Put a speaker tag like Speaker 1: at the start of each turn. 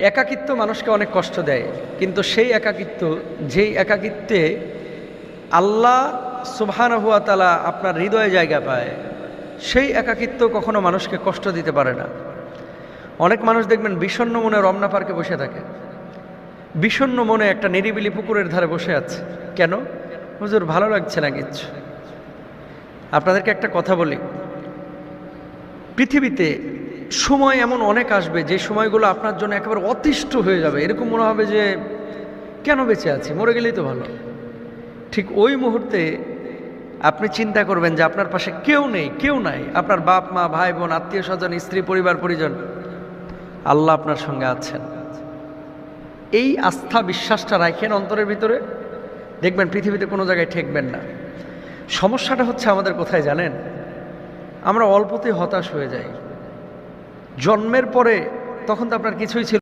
Speaker 1: একাকিত্ব মানুষকে অনেক কষ্ট দেয়, কিন্তু সেই একাকিত্ব যেই একাকিত্বে আল্লাহ সুবহানাহু ওয়া তাআলা আপনার হৃদয়ে জায়গা পায়, সেই একাকিত্ব কখনো মানুষকে কষ্ট দিতে পারে না। অনেক মানুষ দেখবেন বিষণ্ণ মনে রমনা পার্কে বসে থাকে, বিষণ্ণ মনে একটা নিরিবিলি পুকুরের ধারে বসে আছে। কেন? হুজুর ভালো লাগছে না কিচ্ছু। আপনাদেরকে একটা কথা বলি, পৃথিবীতে সময় এমন অনেক আসবে যে সময়গুলো আপনার জন্য একেবারে অতিষ্ঠ হয়ে যাবে, এরকম মনে হবে যে কেন বেঁচে আছি, মরে গেলেই তো ভালো। ঠিক ওই মুহূর্তে আপনি চিন্তা করবেন যে আপনার পাশে কেউ নেই, কেউ নাই, আপনার বাপ মা ভাই বোন আত্মীয় স্বজন স্ত্রী পরিবার পরিজন, আল্লাহ আপনার সঙ্গে আছেন। এই আস্থা বিশ্বাসটা রাখেন অন্তরের ভিতরে, দেখবেন পৃথিবীতে কোনো জায়গায় ঠেকবেন না। সমস্যাটা হচ্ছে আমাদের কোথায় জানেন? আমরা অল্পতেই হতাশ হয়ে যাই। জন্মের পরে তখন তো আপনার কিছুই ছিল